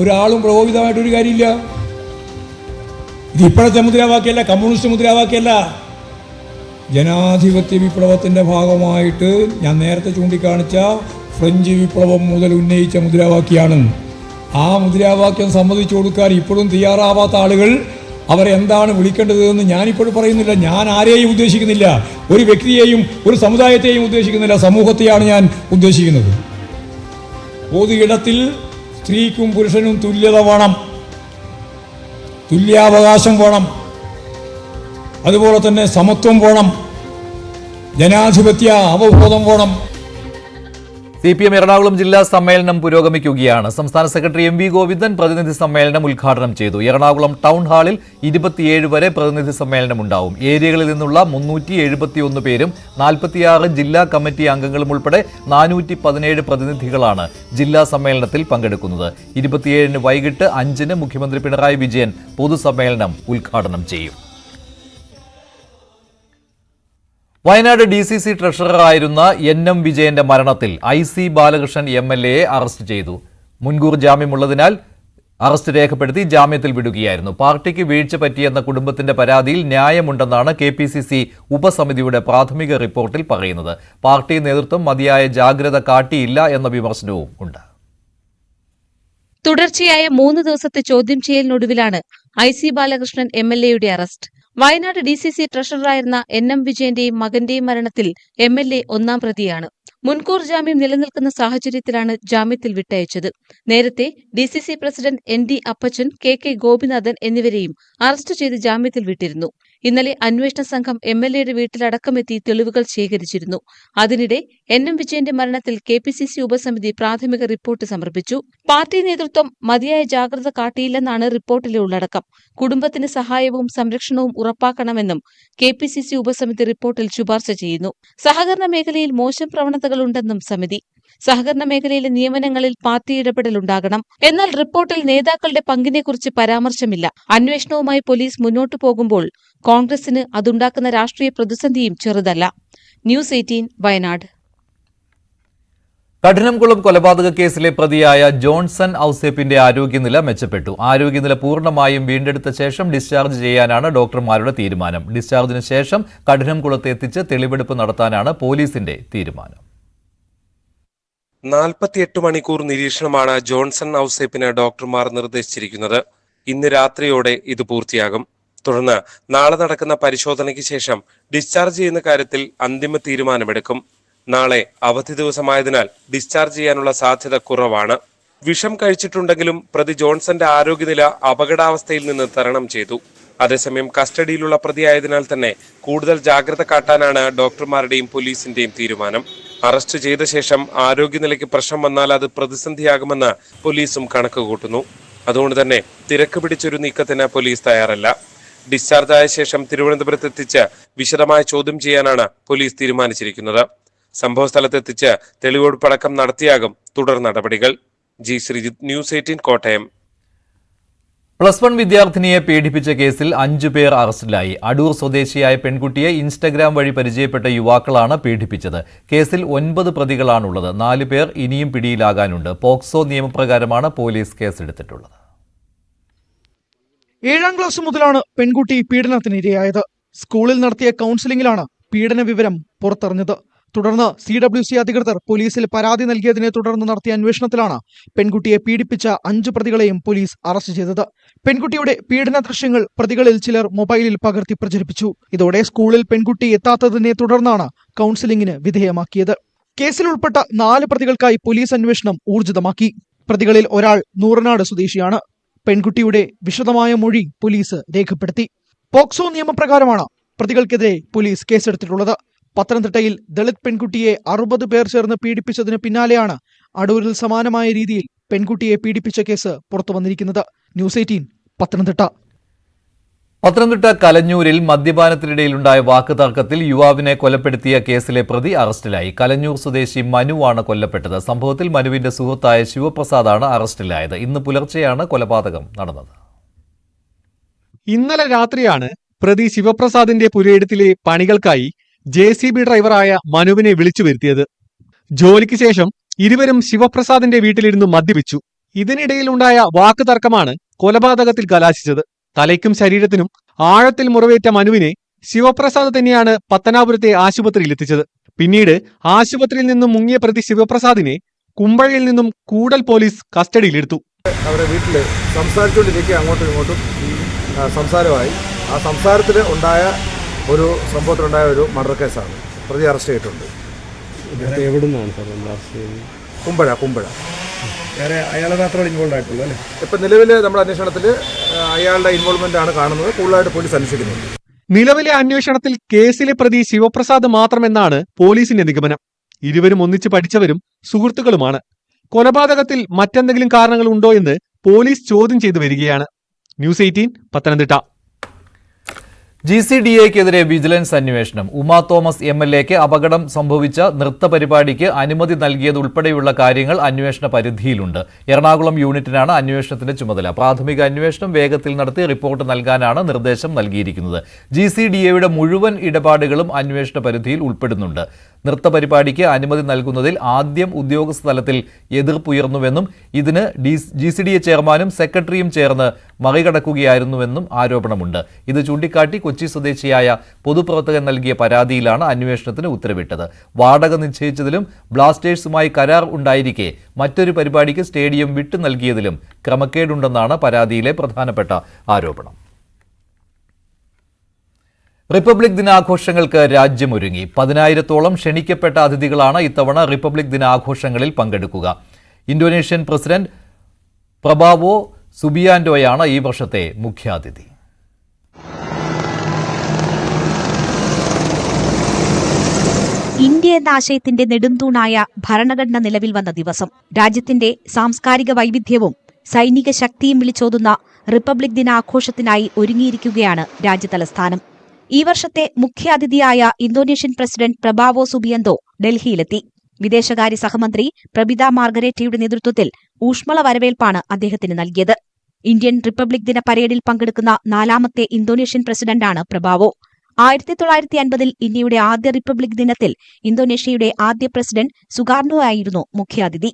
ഒരാളും പ്രകോപിതമായിട്ടൊരു കാര്യമില്ല. ഇത് ഇപ്പോഴത്തെ മുദ്രാവാക്യമല്ല, കമ്മ്യൂണിസ്റ്റ് മുദ്രാവാക്യമല്ല. ജനാധിപത്യ വിപ്ലവത്തിൻ്റെ ഭാഗമായിട്ട് ഞാൻ നേരത്തെ ചൂണ്ടിക്കാണിച്ച ഫ്രഞ്ച് വിപ്ലവം മുതൽ ഉന്നയിച്ച മുദ്രാവാക്യമാണ്. ആ മുദ്രാവാക്യം സമ്മതിച്ചു കൊടുക്കാൻ ഇപ്പോഴും തയ്യാറാവാത്ത ആളുകൾ അവരെന്താണ് വിളിക്കേണ്ടതെന്ന് ഞാനിപ്പോഴും പറയുന്നില്ല. ഞാൻ ആരെയും ഉദ്ദേശിക്കുന്നില്ല, ഒരു വ്യക്തിയെയും ഒരു സമുദായത്തെയും ഉദ്ദേശിക്കുന്നില്ല, സമൂഹത്തെയാണ് ഞാൻ ഉദ്ദേശിക്കുന്നത്. പൊതു ഇടത്തിൽ സ്ത്രീക്കും പുരുഷനും തുല്യത വേണം, തുല്യാവകാശം വേണം, അതുപോലെ തന്നെ സമത്വം വേണം, ജനാധിപത്യ അവബോധം വേണം. CPM എറണാകുളം ജില്ലാ സമ്മേളനം പുരോഗമിക്കുകയാണ്. സംസ്ഥാന സെക്രട്ടറി MV ഗോവിന്ദൻ പ്രതിനിധി സമ്മേളനം ഉദ്ഘാടനം ചെയ്തു. എറണാകുളം ടൗൺ ഹാളിൽ 27 വരെ പ്രതിനിധി സമ്മേളനം ഉണ്ടാവും. ഏരിയകളിൽ നിന്നുള്ള 371 പേരും 46 ജില്ലാ കമ്മിറ്റി അംഗങ്ങളും ഉൾപ്പെടെ 417 പ്രതിനിധികളാണ് ജില്ലാ സമ്മേളനത്തിൽ പങ്കെടുക്കുന്നത്. 27 വൈകിട്ട് 5 മുഖ്യമന്ത്രി പിണറായി വിജയൻ പൊതുസമ്മേളനം ഉദ്ഘാടനം ചെയ്യും. വയനാട് DCC ട്രഷററായിരുന്ന NM വിജയന്റെ മരണത്തിൽ IC ബാലകൃഷ്ണൻ MLA അറസ്റ്റ് ചെയ്തു. മുൻകൂർ ജാമ്യമുള്ളതിനാൽ അറസ്റ്റ് രേഖപ്പെടുത്തി ജാമ്യത്തിൽ വിടുകയായിരുന്നു. പാർട്ടിക്ക് വീഴ്ച പറ്റിയെന്ന കുടുംബത്തിന്റെ പരാതിയിൽ ന്യായമുണ്ടെന്നാണ് KPCC ഉപസമിതിയുടെ പ്രാഥമിക റിപ്പോർട്ടിൽ പറയുന്നത്. പാർട്ടി നേതൃത്വം മതിയായ ജാഗ്രത കാട്ടിയില്ല എന്ന വിമർശനവും ഉണ്ട്. തുടർച്ചയായ 3 ദിവസത്തെ ചോദ്യം ചെയ്യലിനൊടുവിലാണ് IC ബാലകൃഷ്ണൻ MLAയുടെ അറസ്റ്റ്. വയനാട് DCC ട്രഷററായിരുന്ന NM വിജയന്റെയും മകന്റെയും മരണത്തിൽ MLA ഒന്നാം പ്രതിയാണ്. മുൻകൂർ ജാമ്യം നിലനിൽക്കുന്ന സാഹചര്യത്തിലാണ് ജാമ്യത്തിൽ വിട്ടയച്ചത്. നേരത്തെ DCC പ്രസിഡന്റ് ND അപ്പച്ചൻ, KK ഗോപിനാഥൻ എന്നിവരെയും അറസ്റ്റ് ചെയ്ത് ജാമ്യത്തിൽ വിട്ടിരുന്നു. ഇന്നലെ അന്വേഷണ സംഘം MLAയുടെ വീട്ടിലടക്കമെത്തി തെളിവുകൾ ശേഖരിച്ചിരുന്നു. അതിനിടെ NM വിജയന്റെ മരണത്തിൽ KPCC ഉപസമിതി പ്രാഥമിക റിപ്പോർട്ട് സമർപ്പിച്ചു. പാർട്ടി നേതൃത്വം മതിയായ ജാഗ്രത കാട്ടിയില്ലെന്നാണ് റിപ്പോർട്ടിലെ ഉള്ളടക്കം. കുടുംബത്തിന് സഹായവും സംരക്ഷണവും ഉറപ്പാക്കണമെന്നും KPCC ഉപസമിതി റിപ്പോർട്ടിൽ ശുപാർശ ചെയ്യുന്നു. സഹകരണ മേഖലയിൽ മോശം പ്രവണതകളുണ്ടെന്നും സമിതി. സഹകരണ മേഖലയിലെ നിയമനങ്ങളിൽ പാർട്ടി ഇടപെടലുണ്ടാകണം. എന്നാൽ റിപ്പോർട്ടിൽ നേതാക്കളുടെ പങ്കിനെക്കുറിച്ച് പരാമർശമില്ല. അന്വേഷണവുമായി പോലീസ് മുന്നോട്ടു പോകുമ്പോൾ കോൺഗ്രസിന് അതുണ്ടാക്കുന്ന രാഷ്ട്രീയ പ്രതിസന്ധിയും ചെറുതല്ല. ന്യൂസ് 18 വയനാട്. കഠിനംകുളം കൊലപാതക കേസിലെ പ്രതിയായ ജോൺസൺ ഔസേപ്പിന്റെ ആരോഗ്യനില മെച്ചപ്പെട്ടു. ആരോഗ്യനില പൂർണ്ണമായും വീണ്ടെടുത്ത ശേഷം ഡിസ്ചാർജ് ചെയ്യാനാണ് ഡോക്ടർമാരുടെ തീരുമാനം. ഡിസ്ചാർജിന് ശേഷം കഠിനംകുളത്ത് എത്തിച്ച് തെളിവെടുപ്പ് നടത്താനാണ് പോലീസിന്റെ തീരുമാനം. 48 മണിക്കൂർ നിരീക്ഷണമാണ് ജോൺസൺ ഔസേപ്പിന് ഡോക്ടർമാർ നിർദ്ദേശിച്ചിരിക്കുന്നത്. ഇന്ന് രാത്രിയോടെ ഇത് പൂർത്തിയാകും. തുടർന്ന് നാളെ നടക്കുന്ന പരിശോധനയ്ക്ക് ശേഷം ഡിസ്ചാർജ് ചെയ്യുന്ന കാര്യത്തിൽ അന്തിമ തീരുമാനമെടുക്കും. നാളെ അവധി ദിവസമായതിനാൽ ഡിസ്ചാർജ് ചെയ്യാനുള്ള സാധ്യത കുറവാണ്. വിഷം കഴിച്ചിട്ടുണ്ടെങ്കിലും പ്രതി ജോൺസന്റെ ആരോഗ്യനില അപകടാവസ്ഥയിൽ നിന്ന് തരണം ചെയ്തു. അതേസമയം കസ്റ്റഡിയിലുള്ള പ്രതിയായതിനാൽ തന്നെ കൂടുതൽ ജാഗ്രത കാട്ടാനാണ് ഡോക്ടർമാരുടെയും പോലീസിന്റെയും തീരുമാനം. അറസ്റ്റ് ചെയ്ത ശേഷം ആരോഗ്യനിലയ്ക്ക് പ്രശ്നം വന്നാൽ അത് പ്രതിസന്ധിയാകുമെന്ന് പോലീസും കണക്ക് കൂട്ടുന്നു. അതുകൊണ്ട് തന്നെ തിരക്ക് പിടിച്ചൊരു നീക്കത്തിന് പോലീസ് തയ്യാറല്ല. ഡിസ്ചാർജ് ആയ ശേഷം തിരുവനന്തപുരത്ത് എത്തിച്ച് വിശദമായ ചോദ്യം ചെയ്യാനാണ് പോലീസ് തീരുമാനിച്ചിരിക്കുന്നത്. സംഭവ സ്ഥലത്തെത്തിച്ച് തെളിവെടുപ്പടക്കം നടത്തിയാകും തുടർ നടപടികൾ. G Sreejith, news 18 Kottayam. +1 വിദ്യാർത്ഥിനിയെ പീഡിപ്പിച്ച കേസിൽ 5 പേർ അറസ്റ്റിലായി. അടൂർ സ്വദേശിയായ പെൺകുട്ടിയെ ഇൻസ്റ്റഗ്രാം വഴി പരിചയപ്പെട്ട യുവാക്കളാണ് പീഡിപ്പിച്ചത്. കേസിൽ 9 പ്രതികളാണുള്ളത്. 4 പേർ ഇനിയും പിടിയിലാകാനുണ്ട്. പോക്സോ നിയമപ്രകാരമാണ് പോലീസ് കേസെടുത്തിട്ടുള്ളത്. 7ാം ക്ലാസ് മുതലാണ് പെൺകുട്ടി പീഡനത്തിനിരയായത്. സ്കൂളിൽ നടത്തിയ കൗൺസിലിംഗിലാണ് പീഡന വിവരം പുറത്തറിഞ്ഞത്. തുടർന്ന് CWC അധികൃതർ പോലീസിൽ പരാതി നൽകിയതിനെ തുടർന്ന് നടത്തിയ അന്വേഷണത്തിലാണ് പെൺകുട്ടിയെ പീഡിപ്പിച്ച 5 പ്രതികളെയും പോലീസ് അറസ്റ്റ് ചെയ്തത്. പെൺകുട്ടിയുടെ പീഡന ദൃശ്യങ്ങൾ പ്രതികളിൽ ചിലർ മൊബൈലിൽ പകർത്തി പ്രചരിപ്പിച്ചു. ഇതോടെ സ്കൂളിൽ പെൺകുട്ടി എത്താത്തതിനെ തുടർന്നാണ് കൌൺസിലിംഗിന് വിധേയമാക്കിയത്. കേസിൽ ഉൾപ്പെട്ട 4 പ്രതികൾക്കായി പോലീസ് അന്വേഷണം ഊർജിതമാക്കി. പ്രതികളിൽ ഒരാൾ നൂറനാട് സ്വദേശിയാണ്. പെൺകുട്ടിയുടെ വിശദമായ മൊഴി പോലീസ് രേഖപ്പെടുത്തി. പോക്സോ നിയമപ്രകാരമാണ് പ്രതികൾക്കെതിരെ പോലീസ് കേസെടുത്തിട്ടുള്ളത്. പത്തനംതിട്ടയിൽ ദളിത് പെൺകുട്ടിയെ 60 പേർ ചേർന്ന് പീഡിപ്പിച്ചതിന് പിന്നാലെയാണ് അടൂരിൽ സമാനമായ രീതിയിൽ പെൺകുട്ടിയെ പീഡിപ്പിച്ച കേസ് പുറത്തുവന്നിരിക്കുന്നത്. ന്യൂസ് 18 പത്തനംതിട്ട. പത്തനംതിട്ട കലഞ്ഞൂരിൽ മദ്യപാനത്തിനിടയിലുണ്ടായ വാക്കുതർക്കത്തിൽ യുവാവിനെ കൊലപ്പെടുത്തിയ കേസിലെ പ്രതി അറസ്റ്റിലായി. കലഞ്ഞൂർ സ്വദേശി മനുവാണ് കൊല്ലപ്പെട്ടത്. സംഭവത്തിൽ മനുവിന്റെ സുഹൃത്തായ ശിവപ്രസാദാണ് അറസ്റ്റിലായത്. ഇന്ന് പുലർച്ചെയാണ് കൊലപാതകം നടന്നത്. ഇന്നലെ രാത്രിയാണ് പ്രതി ശിവപ്രസാദിന്റെ പുരയിടത്തിലെ പണികൾക്കായി JCB ഡ്രൈവറായ മനുവിനെ വിളിച്ചു വരുത്തിയത്. ജോലിക്ക് ശേഷം ഇരുവരും ശിവപ്രസാദിന്റെ വീട്ടിലിരുന്ന് മദ്യപിച്ചു. ഇതിനിടയിലുണ്ടായ വാക്കുതർക്കമാണ് കൊലപാതകത്തിൽ കലാശിച്ചത്. തലയ്ക്കും ശരീരത്തിനും ആഴത്തിൽ മുറിവേറ്റ മനുവിനെ ശിവപ്രസാദ് തന്നെയാണ് പത്തനാപുരത്തെ ആശുപത്രിയിലെത്തിച്ചത്. പിന്നീട് ആശുപത്രിയിൽ നിന്നും മുങ്ങിയ പ്രതി ശിവപ്രസാദിനെ കുമ്പഴയിൽ നിന്നും കൂടൽ പോലീസ് കസ്റ്റഡിയിലെടുത്തു. അവരുടെ വീട്ടിൽ സംസാരിച്ചുകൊണ്ടിരിക്കുക, അങ്ങോട്ടും ഇങ്ങോട്ടും സംസാരമായി. ആ സംസാരത്തിൽ ഉണ്ടായ ഒരു സംഭവത്തിലുണ്ടായ ഒരു മർഡർ കേസാണ്. പ്രതി അറസ്റ്റ് ചെയ്തിട്ടുണ്ട്. എവിടെ നിന്നാണ് സാർ അറസ്റ്റ് ചെയ്തത്? കുമ്പഴ. വേറെ അയാളെ മാത്രമേ ഇൻവോൾവ് ആയിട്ടുള്ളൂ അല്ലേ? ഇപ്പം നിലവിൽ നമ്മുടെ അന്വേഷണത്തിൽ അയാളുടെ ഇൻവോൾവ്മെന്റ് ആണ് കാണുന്നത്. കൂടുതലായിട്ട് പോലീസ് അന്വേഷിക്കുന്നുണ്ട്. നിലവിലെ അന്വേഷണത്തിൽ കേസിലെ പ്രതി ശിവപ്രസാദ് മാത്രമെന്നാണ് പോലീസിന്റെ നിഗമനം. ഇരുവരും ഒന്നിച്ച് പഠിച്ചവരും സുഹൃത്തുക്കളുമാണ്. കൊലപാതകത്തിൽ മറ്റെന്തെങ്കിലും കാരണങ്ങൾ ഉണ്ടോ എന്ന് പോലീസ് ചോദ്യം ചെയ്തു വരികയാണ്. ന്യൂസ് 18 പത്തനംതിട്ട. GCDAക്കെതിരെ വിജിലൻസ് അന്വേഷണം. ഉമാ തോമസ് MLAക്ക് അപകടം സംഭവിച്ച നൃത്തപരിപാടിക്ക് അനുമതി നൽകിയതുൾപ്പെടെയുള്ള കാര്യങ്ങൾ അന്വേഷണ പരിധിയിലുണ്ട്. എറണാകുളം യൂണിറ്റിനാണ് അന്വേഷണത്തിന്റെ ചുമതല. പ്രാഥമിക അന്വേഷണം വേഗത്തിൽ നടത്തി റിപ്പോർട്ട് നൽകാനാണ് നിർദ്ദേശം നൽകിയിരിക്കുന്നത്. GCDAയുടെ മുഴുവൻ ഇടപാടുകളും അന്വേഷണ പരിധിയിൽ ഉൾപ്പെടുന്നുണ്ട്. നൃത്തപരിപാടിക്ക് അനുമതി നൽകുന്നതിൽ ആദ്യം ഉദ്യോഗസ്ഥ തലത്തിൽ എതിർപ്പുയർന്നുവെന്നും ഇതിന് GCDA ചെയർമാനും സെക്രട്ടറിയും ചേർന്ന് മറികടക്കുകയായിരുന്നുവെന്നും ആരോപണമുണ്ട്. ഇത് ചൂണ്ടിക്കാട്ടി കൊച്ചി സ്വദേശിയായ പൊതുപ്രവർത്തകൻ നൽകിയ പരാതിയിലാണ് അന്വേഷണത്തിന് ഉത്തരവിട്ടത്. വാടക നിശ്ചയിച്ചതിലും ബ്ലാസ്റ്റേഴ്സുമായി കരാർ ഉണ്ടായിരിക്കെ മറ്റൊരു പരിപാടിക്ക് സ്റ്റേഡിയം വിട്ടു നൽകിയതിലും ക്രമക്കേടുണ്ടെന്നാണ് പരാതിയിലെ പ്രധാനപ്പെട്ട ആരോപണം. റിപ്പബ്ലിക് ദിനാഘോഷങ്ങൾക്ക് രാജ്യമൊരുങ്ങി. 10,000-ഓളം ക്ഷണിക്കപ്പെട്ട അതിഥികളാണ് ഇത്തവണ റിപ്പബ്ലിക് ദിനാഘോഷങ്ങളിൽ പങ്കെടുക്കുക. ഇന്തോനേഷ്യൻ പ്രസിഡന്റ് പ്രബാവോ സുബിയാൻഡോയാണ് ഈ വർഷത്തെ മുഖ്യാതിഥി. ഇന്ത്യ എന്ന ആശയത്തിന്റെ നെടുംതൂണായ ഭരണഘടന നിലവിൽ വന്ന ദിവസം, രാജ്യത്തിന്റെ സാംസ്കാരിക വൈവിധ്യവും സൈനിക ശക്തിയും വിളിച്ചോതുന്ന റിപ്പബ്ലിക് ദിനാഘോഷത്തിനായി ഒരുങ്ങിയിരിക്കുകയാണ് രാജ്യതലസ്ഥാനം. ഈ വർഷത്തെ മുഖ്യാതിഥിയായ ഇന്തോനേഷ്യൻ പ്രസിഡന്റ് പ്രബാവോ സുബിയന്തോ ഡൽഹിയിലെത്തി. വിദേശകാര്യ സഹമന്ത്രി പ്രബിത മാർഗരേറ്റയുടെ നേതൃത്വത്തിൽ ഊഷ്മള വരവേൽപ്പാണ് അദ്ദേഹത്തിന് നൽകിയത്. ഇന്ത്യൻ റിപ്പബ്ലിക് ദിന പരേഡിൽ പങ്കെടുക്കുന്ന 4ാമത്തെ ഇന്തോനേഷ്യൻ പ്രസിഡന്റാണ് പ്രബാവോ. 1950-ൽ ഇന്ത്യയുടെ ആദ്യ റിപ്പബ്ലിക് ദിനത്തിൽ ഇന്തോനേഷ്യയുടെ ആദ്യ പ്രസിഡന്റ് സുകാർണോ ആയിരുന്നു മുഖ്യാതിഥി.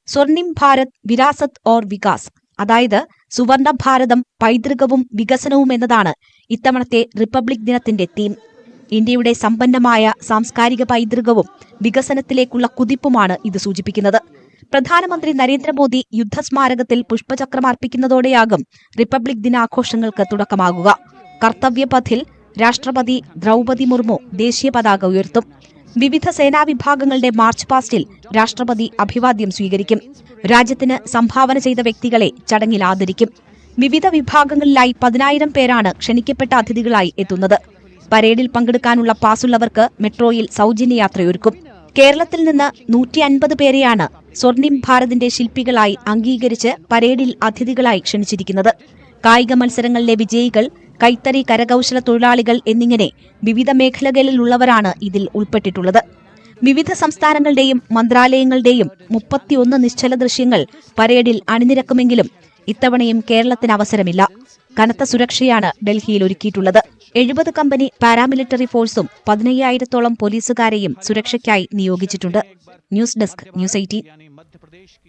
സ്വർണിം ഭാരത് വിരാസത് ഓർ വികാസ്, അതായത് സുവർണ ഭാരതം, പൈതൃകവും വികസനവും എന്നതാണ് ഇത്തവണത്തെ റിപ്പബ്ലിക് ദിനത്തിന്റെ തീം. ഇന്ത്യയുടെ സമ്പന്നമായ സാംസ്കാരിക പൈതൃകവും വികസനത്തിലേക്കുള്ള കുതിപ്പുമാണ് ഇത് സൂചിപ്പിക്കുന്നത്. പ്രധാനമന്ത്രി നരേന്ദ്രമോദി യുദ്ധസ്മാരകത്തിൽ പുഷ്പചക്രമർപ്പിക്കുന്നതോടെയാകും റിപ്പബ്ലിക് ദിനാഘോഷങ്ങൾക്ക് തുടക്കമാകുക. കർത്തവ്യപഥിൽ രാഷ്ട്രപതി ദ്രൗപദി മുർമു ദേശീയ പതാക ഉയർത്തും. വിവിധ സേനാവിഭാഗങ്ങളുടെ മാർച്ച് പാസ്റ്റിൽ രാഷ്ട്രപതി അഭിവാദ്യം സ്വീകരിക്കും. രാജ്യത്തിന് സംഭാവന ചെയ്ത വ്യക്തികളെ ചടങ്ങിൽ ആദരിക്കും. വിവിധ വിഭാഗങ്ങളിലായി 10,000 പേരാണ് ക്ഷണിക്കപ്പെട്ട അതിഥികളായി എത്തുന്നത്. പരേഡിൽ പങ്കെടുക്കാനുള്ള പാസുള്ളവർക്ക് മെട്രോയിൽ സൗജന്യ യാത്രയൊരുക്കും. കേരളത്തിൽ നിന്ന് 150 പേരെയാണ് സ്വർണിം ഭാരതിന്റെ ശില്പികളായി അംഗീകരിച്ച് പരേഡിൽ അതിഥികളായി ക്ഷണിച്ചിരിക്കുന്നത്. കായിക മത്സരങ്ങളിലെ വിജയികൾ, കൈത്തറി കരകൌശല തൊഴിലാളികൾ എന്നിങ്ങനെ വിവിധ മേഖലകളിലുള്ളവരാണ് ഇതിൽ ഉൾപ്പെട്ടിട്ടുള്ളത്. വിവിധ സംസ്ഥാനങ്ങളുടെയും മന്ത്രാലയങ്ങളുടെയും 31 നിശ്ചല ദൃശ്യങ്ങൾ പരേഡിൽ അണിനിരക്കുമെങ്കിലും ഇത്തവണയും കേരളത്തിന് അവസരമില്ല. കനത്ത സുരക്ഷയാണ് ഡൽഹിയിൽ ഒരുക്കിയിട്ടുള്ളത്. 70 കമ്പനി പാരാമിലിറ്ററി ഫോഴ്സും 15,000-ഓളം പോലീസുകാരെയും സുരക്ഷയ്ക്കായി നിയോഗിച്ചിട്ടുണ്ട്. News desk news 18.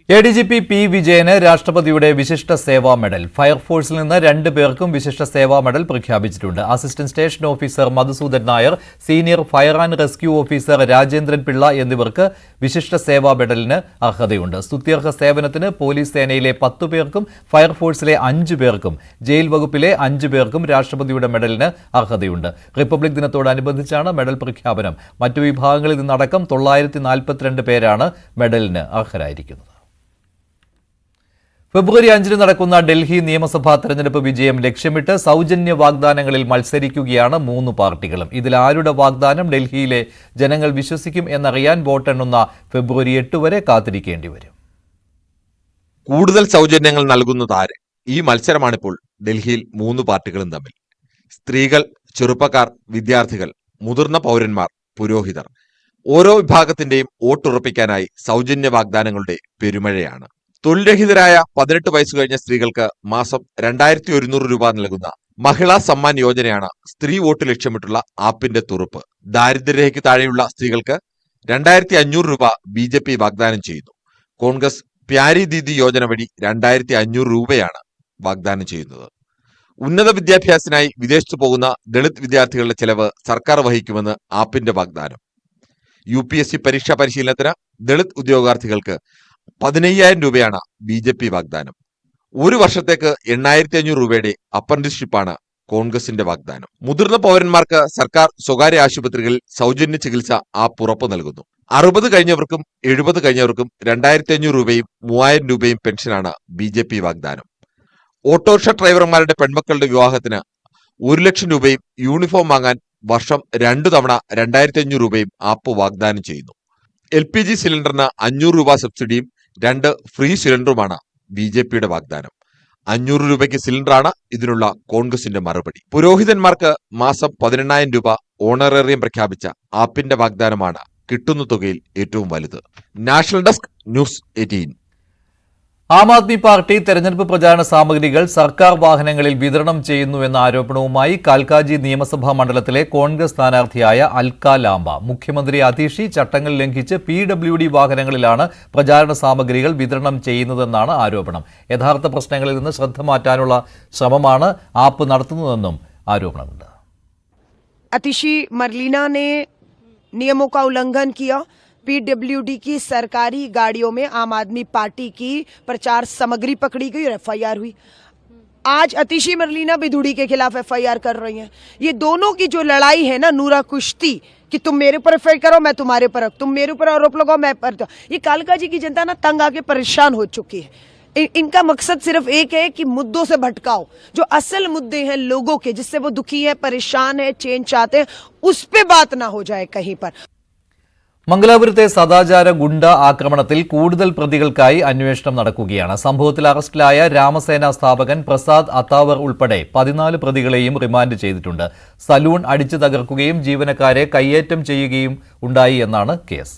ADGP P. വിജയന് രാഷ്ട്രപതിയുടെ വിശിഷ്ട സേവാ മെഡൽ. ഫയർഫോഴ്സിൽ നിന്ന് 2 പേർക്കും വിശിഷ്ട സേവാ മെഡൽ പ്രഖ്യാപിച്ചിട്ടുണ്ട്. Assistant station officer Madhusudan Nair, senior fire and rescue officer Rajendran Pillai എന്നിവർക്ക് വിശിഷ്ട സേവാ മെഡലിന് അർഹതയുണ്ട്. സ്തുത്യർഹ സേവനത്തിന് പോലീസ് സേനയിലെ 10 പേർക്കും ഫയർഫോഴ്സിലെ 5 പേർക്കും ജയിൽ വകുപ്പിലെ 5 പേർക്കും രാഷ്ട്രപതിയുടെ മെഡലിന് അർഹതയുണ്ട്. റിപ്പബ്ലിക് ദിനത്തോടനുബന്ധിച്ചാണ് മെഡൽ പ്രഖ്യാപനം. മറ്റു വിഭാഗങ്ങളിൽ നിന്നടക്കം 942 പേരാണ് മെഡലിന് അർഹരായിരിക്കുന്നത്. ഫെബ്രുവരി 5 നടക്കുന്ന ഡൽഹി നിയമസഭാ തെരഞ്ഞെടുപ്പ് വിജയം ലക്ഷ്യമിട്ട് സൗജന്യ വാഗ്ദാനങ്ങളിൽ മത്സരിക്കുകയാണ് 3 പാർട്ടികളും. ഇതിൽ ആരുടെ വാഗ്ദാനം ഡൽഹിയിലെ ജനങ്ങൾ വിശ്വസിക്കും എന്നറിയാൻ വോട്ടെണ്ണുന്ന ഫെബ്രുവരി 8 വരെ കാത്തിരിക്കേണ്ടി വരും. കൂടുതൽ സൗജന്യങ്ങൾ നൽകുന്നത് ആര്? ഈ മത്സരമാണിപ്പോൾ ഡൽഹിയിൽ 3 പാർട്ടികളും തമ്മിൽ. സ്ത്രീകൾ, ചെറുപ്പക്കാർ, വിദ്യാർത്ഥികൾ, മുതിർന്ന പൗരന്മാർ, പുരോഹിതർ. ഓരോ വിഭാഗത്തിന്റെയും വോട്ടുറപ്പിക്കാനായി സൗജന്യ വാഗ്ദാനങ്ങളുടെ പെരുമഴയാണ്. തൊഴിൽരഹിതരായ 18 വയസ്സ് കഴിഞ്ഞ സ്ത്രീകൾക്ക് മാസം 2100 രൂപ നൽകുന്ന മഹിളാ സമ്മാൻ യോജനയാണ് സ്ത്രീ വോട്ട് ലക്ഷ്യമിട്ടുള്ള ആപ്പിന്റെ തുറുപ്പ്. ദാരിദ്ര്യരേഖയ്ക്ക് താഴെയുള്ള സ്ത്രീകൾക്ക് 2500 രൂപ BJP വാഗ്ദാനം ചെയ്യുന്നു. കോൺഗ്രസ് പ്യാരി ദീദി യോജന വഴി 2500 രൂപയാണ് വാഗ്ദാനം ചെയ്യുന്നത്. ഉന്നത വിദ്യാഭ്യാസത്തിനായി വിദേശത്ത് പോകുന്ന ദളിത് വിദ്യാർത്ഥികളുടെ ചെലവ് സർക്കാർ വഹിക്കുമെന്ന് ആപ്പിന്റെ വാഗ്ദാനം. UPSC പരീക്ഷാ പരിശീലനത്തിന് ദളിത് ഉദ്യോഗാർത്ഥികൾക്ക് 15000 രൂപയാണ് BJP വാഗ്ദാനം. 1 വർഷത്തേക്ക് 8500 രൂപയുടെ അപ്രന്റീസ്ഷിപ്പാണ് കോൺഗ്രസിന്റെ വാഗ്ദാനം. മുതിർന്ന പൗരന്മാർക്ക് സർക്കാർ സ്വകാര്യ ആശുപത്രികളിൽ സൗജന്യ ചികിത്സ ആപ്പ് ഉറപ്പു നൽകുന്നു. 60 കഴിഞ്ഞവർക്കും 70 കഴിഞ്ഞവർക്കും 2500 രൂപയും 3000 രൂപയും പെൻഷനാണ് BJP വാഗ്ദാനം. ഓട്ടോറിക്ഷ ഡ്രൈവർമാരുടെ പെൺമക്കളുടെ വിവാഹത്തിന് 1 ലക്ഷം രൂപയും യൂണിഫോം വാങ്ങാൻ വർഷം 2 തവണ 2500 രൂപയും ആപ്പ് വാഗ്ദാനം ചെയ്യുന്നു. LPG സിലിണ്ടറിന് 500 രൂപ സബ്സിഡിയും 2 ഫ്രീ സിലിണ്ടറുമാണ് BJPയുടെ വാഗ്ദാനം. 500 രൂപയ്ക്ക് സിലിണ്ടറാണ് ഇതിനുള്ള കോൺഗ്രസിന്റെ മറുപടി. പുരോഹിതന്മാർക്ക് മാസം 18000 രൂപ ഓണറേറിയം പ്രഖ്യാപിച്ച ആപ്പിന്റെ വാഗ്ദാനമാണ് കിട്ടുന്ന തുകയിൽ ഏറ്റവും വലുത്. National desk news 18. Aam Aadmi party തെരഞ്ഞെടുപ്പ് പ്രചാരണ സാമഗ്രികൾ സർക്കാർ വാഹനങ്ങളിൽ വിതരണം ചെയ്യുന്നുവെന്ന ആരോപണവുമായി കാൽക്കാജി നിയമസഭാ മണ്ഡലത്തിലെ കോൺഗ്രസ് സ്ഥാനാർത്ഥിയായ അൽക്ക ലാംബ. മുഖ്യമന്ത്രി അതീഷി ചട്ടങ്ങൾ ലംഘിച്ച് PWD വാഹനങ്ങളിലാണ് പ്രചാരണ സാമഗ്രികൾ വിതരണം ചെയ്യുന്നതെന്നാണ് ആരോപണം. യഥാർത്ഥ പ്രശ്നങ്ങളിൽ നിന്ന് ശ്രദ്ധ മാറ്റാനുള്ള ശ്രമമാണ് ആപ്പ് നടത്തുന്നതെന്നും ആരോപണമുണ്ട്. अतिशी मरलीना ने नियमों का उल्लंघन किया. PWD की सरकारी गाड़ियों में आम आदमी पार्टी की प्रचार सामग्री पकड़ी गई और FIR हुई. आज अतिशी मरलीना बिधुड़ी के खिलाफ FIR कर रही हैं. ये दोनों की जो लड़ाई है ना, नूरा कुश्ती कि तुम मेरे ऊपर FIR करो, मैं तुम्हारे ऊपर, तुम मेरे ऊपर आरोप लगाओ, मैं पर. ये कालकाजी की जनता ना तंग आके परेशान हो चुकी है. इनका मकसद सिर्फ एक है कि मुद्दों से भटकाओ. जो असल मुद्दे हैं लोगों के, जिससे वो दुखी है, परेशान है, चेंज चाहते हैं, उस पे बात ना हो जाए कहीं पर. മംഗലാപുരത്തെ സദാചാര ഗുണ്ട ആക്രമണത്തിൽ കൂടുതൽ പ്രതികൾക്കായി അന്വേഷണം നടക്കുകയാണ്. സംഭവത്തിൽ അറസ്റ്റിലായ രാമസേന സ്ഥാപകൻ പ്രസാദ് അത്താവർ ഉൾപ്പെടെ 14 പ്രതികളെയും റിമാൻഡ് ചെയ്തിട്ടുണ്ട്. സലൂൺ അടിച്ചു തകർക്കുകയും ജീവനക്കാരെ കയ്യേറ്റം ചെയ്യുകയും ഉണ്ടായി എന്നാണ് കേസ്.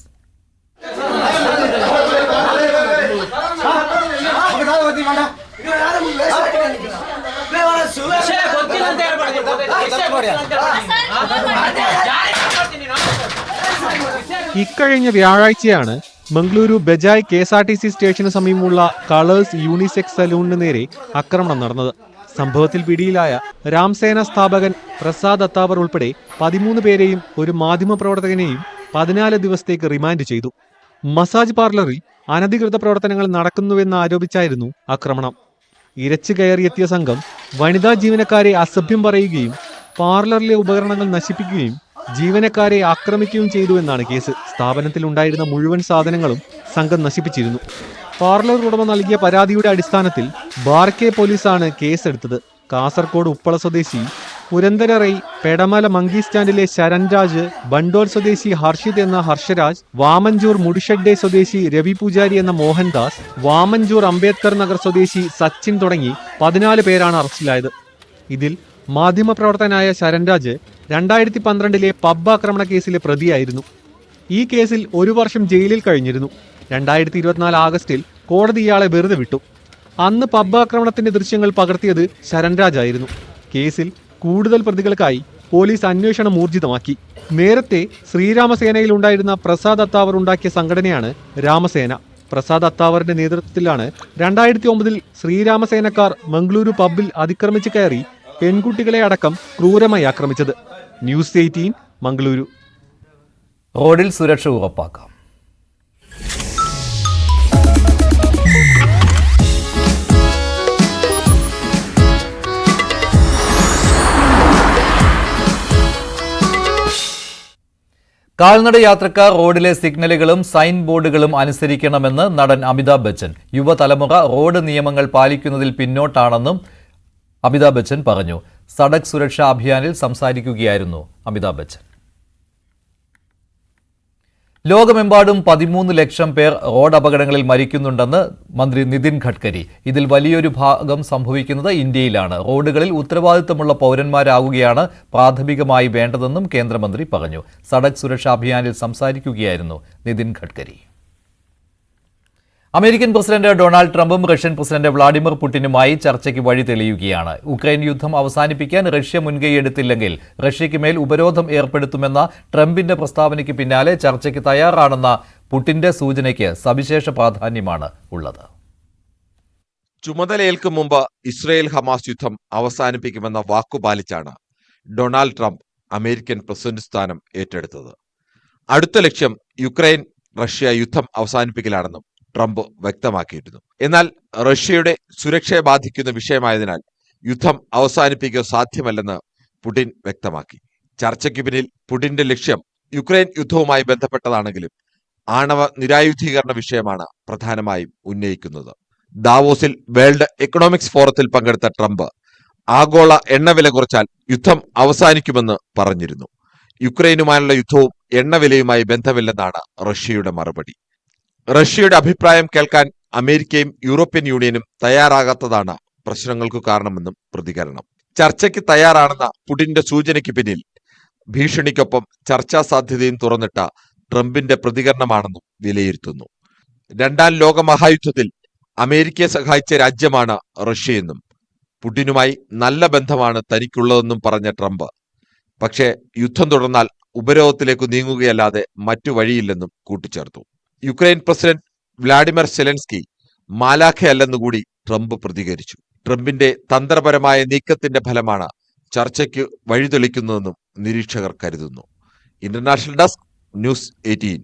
ഇക്കഴിഞ്ഞ വ്യാഴാഴ്ചയാണ് മംഗളൂരു ബജായ് KSRTC സ്റ്റേഷന് സമീപമുള്ള കളേഴ്സ് യൂണിസെക്സ് സലൂണിന് നേരെ ആക്രമണം നടന്നത്. സംഭവത്തിൽ പിടിയിലായ രാംസേന സ്ഥാപകൻ പ്രസാദ് അത്താവർ ഉൾപ്പെടെ 13 പേരെയും ഒരു മാധ്യമപ്രവർത്തകനെയും 14 ദിവസത്തേക്ക് റിമാൻഡ് ചെയ്തു. മസാജ് പാർലറിൽ അനധികൃത പ്രവർത്തനങ്ങൾ നടക്കുന്നുവെന്ന് ആരോപിച്ചായിരുന്നു ആക്രമണം. ഇരച്ചു കയറിയെത്തിയ സംഘം വനിതാ ജീവനക്കാരെ അസഭ്യം പറയുകയും പാർലറിലെ ഉപകരണങ്ങൾ നശിപ്പിക്കുകയും ജീവനക്കാരെ ആക്രമിക്കുകയും ചെയ്തുവെന്നാണ് കേസ്. സ്ഥാപനത്തിലുണ്ടായിരുന്ന മുഴുവൻ സാധനങ്ങളും സംഘം നശിപ്പിച്ചിരുന്നു. പാർലർ ഉടമ നൽകിയ പരാതിയുടെ അടിസ്ഥാനത്തിൽ ബാർക്കെ പോലീസാണ് കേസെടുത്തത്. കാസർഗോഡ് ഉപ്പള സ്വദേശി പുരന്തരറൈ പെടമല മങ്കി സ്റ്റാൻഡിലെ ശരൺരാജ്, ബണ്ടോൽ സ്വദേശി ഹർഷിത് എന്ന ഹർഷരാജ്, വാമഞ്ചൂർ മുടിഷഡ്ഡെ സ്വദേശി രവി പൂജാരി എന്ന മോഹൻദാസ്, വാമഞ്ചൂർ അംബേദ്കർ നഗർ സ്വദേശി സച്ചിൻ തുടങ്ങി 14 പേരാണ് അറസ്റ്റിലായത്. ഇതിൽ മാധ്യമപ്രവർത്തകനായ ശരൺരാജ് 2012 പബ് ആക്രമണ കേസിലെ പ്രതിയായിരുന്നു. ഈ കേസിൽ 1 വർഷം ജയിലിൽ കഴിഞ്ഞിരുന്നു. 2024 ആഗസ്റ്റിൽ കോടതി ഇയാളെ വെറുതെ വിട്ടു. അന്ന് പബ് ആക്രമണത്തിന്റെ ദൃശ്യങ്ങൾ പകർത്തിയത് ശരൺരാജ് ആയിരുന്നു. കേസിൽ കൂടുതൽ പ്രതികൾക്കായി പോലീസ് അന്വേഷണം ഊർജിതമാക്കി. നേരത്തെ ശ്രീരാമസേനയിൽ ഉണ്ടായിരുന്ന പ്രസാദ് അത്താവർ ഉണ്ടാക്കിയ സംഘടനയാണ് രാമസേന. പ്രസാദ് അത്താവറിന്റെ നേതൃത്വത്തിലാണ് 2009 ശ്രീരാമസേനക്കാർ മംഗളൂരു പബ്ബിൽ അതിക്രമിച്ച് കയറി പെൺകുട്ടികളെ അടക്കം ക്രൂരമായി ആക്രമിച്ചത്. ന്യൂസ് 18 മംഗളൂരു. റോഡിൽ സുരക്ഷ ഉറപ്പാക്കാം. കാൽനട യാത്രക്കാർ റോഡിലെ സിഗ്നലുകളും സൈൻ ബോർഡുകളും അനുസരിക്കണമെന്ന് നടൻ അമിതാഭ് ബച്ചൻ. യുവതലമുറ റോഡ് നിയമങ്ങൾ പാലിക്കുന്നതിൽ പിന്നോട്ടാണെന്നും അമിതാഭ് ബച്ചൻ പറഞ്ഞു. സഡക് സുരക്ഷാ അഭിയാനിൽ സംസാരിക്കുകയായിരുന്നു അമിതാഭ് ബച്ചൻ. ലോകമെമ്പാടും 13 ലക്ഷം പേർ റോഡ് അപകടങ്ങളിൽ മരിക്കുന്നുണ്ടെന്ന് മന്ത്രി നിതിൻ ഗഡ്കരി. ഇതിൽ വലിയൊരു ഭാഗം സംഭവിക്കുന്നത് ഇന്ത്യയിലാണ്. റോഡുകളിൽ ഉത്തരവാദിത്തമുള്ള പൗരന്മാരാകുകയാണ് പ്രാഥമികമായി വേണ്ടതെന്നും കേന്ദ്രമന്ത്രി പറഞ്ഞു. സഡക് സുരക്ഷാ അഭിയാനിൽ സംസാരിക്കുകയായിരുന്നു Nitin Gadkari. American president Donald ട്രംപും റഷ്യൻ പ്രസിഡന്റ് വ്ളാഡിമിർ പുടിനുമായി ചർച്ചയ്ക്ക് വഴി തെളിയുകയാണ്. ഉക്രൈൻ യുദ്ധം അവസാനിപ്പിക്കാൻ റഷ്യ മുൻകൈയെടുത്തില്ലെങ്കിൽ റഷ്യയ്ക്ക് മേൽ ഉപരോധം ഏർപ്പെടുത്തുമെന്ന ട്രംപിന്റെ പ്രസ്താവനയ്ക്ക് പിന്നാലെ ചർച്ചയ്ക്ക് തയ്യാറാണെന്ന പുടിന്റെ സൂചനയ്ക്ക് സവിശേഷ പ്രാധാന്യമാണ് ഉള്ളത്. ചുമതലയേൽക്കും മുമ്പ് ഇസ്രയേൽ ഹമാസ് യുദ്ധം അവസാനിപ്പിക്കുമെന്ന വാക്കുപാലിച്ചാണ് ഡൊണാൾഡ് ട്രംപ് അമേരിക്കൻ പ്രസിഡന്റ് സ്ഥാനം ഏറ്റെടുത്തത്. അടുത്ത ലക്ഷ്യം യുക്രൈൻ റഷ്യ യുദ്ധം അവസാനിപ്പിക്കലാണെന്നും ട്രംപ് വ്യക്തമാക്കിയിരുന്നു. എന്നാൽ റഷ്യയുടെ സുരക്ഷയെ ബാധിക്കുന്ന വിഷയമായതിനാൽ യുദ്ധം അവസാനിപ്പിക്കുക സാധ്യമല്ലെന്ന് പുടിൻ വ്യക്തമാക്കി. ചർച്ചയ്ക്ക് പിന്നിൽ പുടിന്റെ ലക്ഷ്യം യുക്രൈൻ യുദ്ധവുമായി ബന്ധപ്പെട്ടതാണെങ്കിലും ആണവ നിരായുധീകരണ വിഷയമാണ് പ്രധാനമായും ഉന്നയിക്കുന്നത്. ദാവോസിൽ വേൾഡ് എക്കണോമിക്സ് ഫോറത്തിൽ പങ്കെടുത്ത ട്രംപ് ആഗോള എണ്ണവില കുറച്ചാൽ യുദ്ധം അവസാനിക്കുമെന്ന് പറഞ്ഞിരുന്നു. യുക്രൈനുമായുള്ള യുദ്ധവും എണ്ണവിലയുമായി ബന്ധമില്ലെന്നാണ് റഷ്യയുടെ മറുപടി. റഷ്യയുടെ അഭിപ്രായം കേൾക്കാൻ അമേരിക്കയും യൂറോപ്യൻ യൂണിയനും തയ്യാറാകാത്തതാണ് പ്രശ്നങ്ങൾക്കു കാരണമെന്നും പ്രതികരണം. ചർച്ചയ്ക്ക് തയ്യാറാണെന്ന പുടിന്റെ സൂചനയ്ക്ക് പിന്നിൽ ഭീഷണിക്കൊപ്പം ചർച്ചാ സാധ്യതയും തുറന്നിട്ട ട്രംപിന്റെ പ്രതികരണമാണെന്നും വിലയിരുത്തുന്നു. രണ്ടാം ലോകമഹായുദ്ധത്തിൽ അമേരിക്കയെ സഹായിച്ച രാജ്യമാണ് റഷ്യയെന്നും പുടിനുമായി നല്ല ബന്ധമാണ് തനിക്കുള്ളതെന്നും പറഞ്ഞ ട്രംപ് പക്ഷേ യുദ്ധം തുടർന്നാൽ ഉപരോധത്തിലേക്ക് നീങ്ങുകയല്ലാതെ മറ്റു വഴിയില്ലെന്നും കൂട്ടിച്ചേർത്തു. യുക്രൈൻ പ്രസിഡന്റ് വ്ളാഡിമിർ സെലൻസ്കി മാലാഖയല്ലെന്നുകൂടി ട്രംപ് പ്രതികരിച്ചു. ട്രംപിന്റെ തന്ത്രപരമായ നീക്കത്തിന്റെ ഫലമാണ് ചർച്ചയ്ക്ക് വഴിതെളിക്കുന്നതെന്നും നിരീക്ഷകർ കരുതുന്നു. International desk news 18.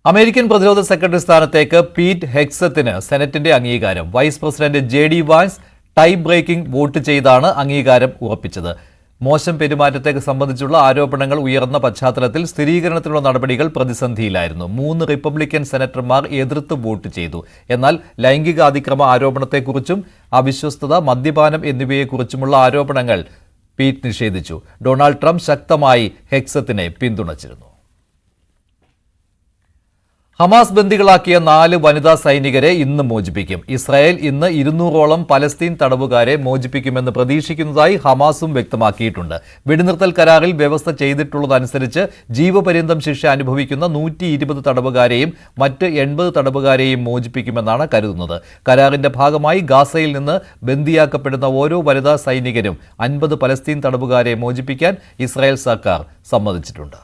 അമേരിക്കൻ പ്രതിരോധ സെക്രട്ടറി സ്ഥാനത്തേക്ക് പീറ്റ് ഹെഗ്സത്തിന് സെനറ്റിന്റെ അംഗീകാരം. Vice president JD Vance tie breaking vote ചെയ്താണ് അംഗീകാരം ഉറപ്പിച്ചത്. മോശം പെരുമാറ്റത്തെ സംബന്ധിച്ചുള്ള ആരോപണങ്ങൾ ഉയർന്ന പശ്ചാത്തലത്തിൽ സ്ഥിരീകരണത്തിനുള്ള നടപടികൾ പ്രതിസന്ധിയിലായിരുന്നു. 3 റിപ്പബ്ലിക്കൻ സെനറ്റർമാർ എതിർത്ത് വോട്ട് ചെയ്തു. എന്നാൽ ലൈംഗിക അതിക്രമ ആരോപണത്തെക്കുറിച്ചും അവിശ്വസ്തത, മദ്യപാനം എന്നിവയെക്കുറിച്ചുമുള്ള ആരോപണങ്ങൾ പീറ്റ് നിഷേധിച്ചു. ഡൊണാൾഡ് ട്രംപ് ശക്തമായി ഹെഗ്സത്തിനെ പിന്തുണച്ചിരുന്നു. ഹമാസ് ബന്ദികളാക്കിയ 4 വനിതാ സൈനികരെ ഇന്ന് മോചിപ്പിക്കും. ഇസ്രായേൽ ഇന്ന് 200ഓളം പലസ്തീൻ തടവുകാരെ മോചിപ്പിക്കുമെന്ന് പ്രതീക്ഷിക്കുന്നതായി ഹമാസും വ്യക്തമാക്കിയിട്ടുണ്ട്. വെടിനിർത്തൽ കരാറിൽ വ്യവസ്ഥ ചെയ്തിട്ടുള്ളതനുസരിച്ച് ജീവപര്യന്തം ശിക്ഷ അനുഭവിക്കുന്ന 120 തടവുകാരെയും മറ്റ് 80 തടവുകാരെയും മോചിപ്പിക്കുമെന്നാണ് കരുതുന്നത്. കരാറിന്റെ ഭാഗമായി ഗാസയിൽ നിന്ന് ബന്ദിയാക്കപ്പെടുന്ന ഓരോ വനിതാ സൈനികരും 50 പലസ്തീൻ തടവുകാരെ മോചിപ്പിക്കാൻ ഇസ്രായേൽ സർക്കാർ സമ്മതിച്ചിട്ടുണ്ട്.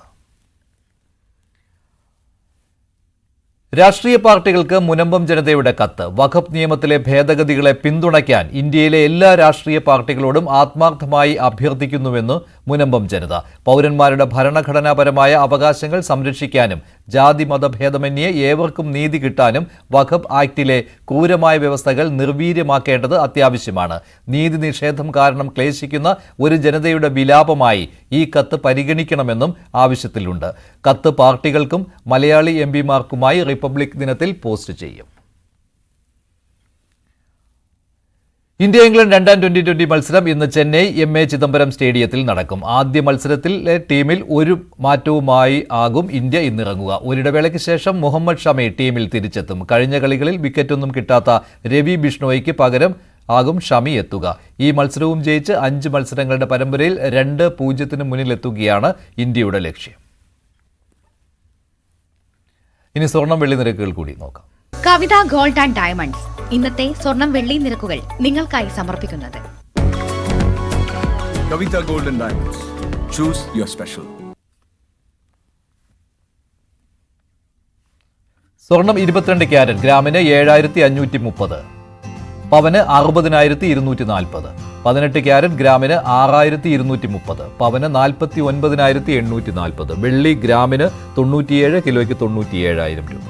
രാഷ്ട്രീയ പാർട്ടികൾക്ക് മുനമ്പം ജനതയുടെ കത്ത്. വഖഫ് നിയമത്തിലെ ഭേദഗതികളെ പിന്തുണയ്ക്കാൻ ഇന്ത്യയിലെ എല്ലാ രാഷ്ട്രീയ പാർട്ടികളോടും ആത്മാർത്ഥമായി അഭ്യർത്ഥിക്കുന്നുവെന്ന് മുനമ്പം ജനത. പൗരന്മാരുടെ ഭരണഘടനാപരമായ അവകാശങ്ങൾ സംരക്ഷിക്കാനും ജാതി മതഭേദമന്യേ ഏവർക്കും നീതി കിട്ടാനും വഖഫ് ആക്ടിലെ ക്രൂരമായ വ്യവസ്ഥകൾ നിർവീര്യമാക്കേണ്ടത് അത്യാവശ്യമാണ്. നീതി നിഷേധം കാരണം ക്ലേശിക്കുന്ന ഒരു ജനതയുടെ വിലാപമായി ഈ കത്ത് പരിഗണിക്കണമെന്നും ആവശ്യത്തിലുണ്ട്. കത്ത് പാർട്ടികൾക്കും മലയാളി MPമാർക്കുമായി റിപ്പബ്ലിക് ദിനത്തിൽ പോസ്റ്റ് ചെയ്യും. ഇന്ത്യ ഇംഗ്ലണ്ട് രണ്ടാം ട്വന്റി മത്സരം ഇന്ന് ചെന്നൈ MA ചിദംബരം സ്റ്റേഡിയത്തിൽ നടക്കും. ആദ്യ മത്സരത്തിലെ ടീമിൽ ഒരു മാറ്റവുമായി ആകും ഇന്ത്യ ഇന്നിറങ്ങുക. ഒരിടവേളയ്ക്ക് ശേഷം മുഹമ്മദ് ഷമി ടീമിൽ തിരിച്ചെത്തും. കഴിഞ്ഞ കളികളിൽ വിക്കറ്റൊന്നും കിട്ടാത്ത രവി ബിഷ്ണോയിക്ക് പകരം ആകും ഷമി എത്തുക. ഈ മത്സരവും ജയിച്ച് 5 മത്സരങ്ങളുടെ പരമ്പരയിൽ 2-0 മുന്നിലെത്തുകയാണ് ഇന്ത്യയുടെ ലക്ഷ്യം. ഇനി സ്വർണം വെള്ളി നിരക്കുകൾ കൂടി നോക്കാം. കവിത ഗോൾഡ് ആൻഡ് ഡയമണ്ട്സ് ഇന്നത്തെ സ്വർണം വെള്ളി നിരക്കുകൾ നിങ്ങൾക്കായി സമർപ്പിക്കുന്നത് Kavitha gold and diamonds. Choose your special. സ്വർണം 22 ക്യാരറ്റ് ഗ്രാമിന് 7530, പവന് 60,240. 18 ക്യാരറ്റ് ഗ്രാമിന് 6230, പവന് 49,840. വെള്ളി ഗ്രാമിന് 97, കിലോയ്ക്ക് 97,000 രൂപ.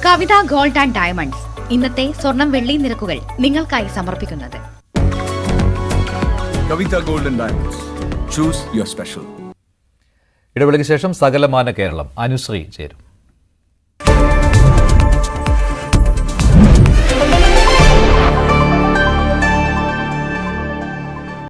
കവിത ഗോൾഡ് ആൻഡ് ഡയമണ്ട്സ് ഇന്നത്തെ സ്വർണം വെള്ളി നിരക്കുകൾ നിങ്ങൾക്കായി സമർപ്പിക്കുന്നത് Kavitha gold and diamonds. Choose your special. ഇടവേളയ്ക്ക് ശേഷം സകലമാന കേരളം അനുശ്രീ ചേരും.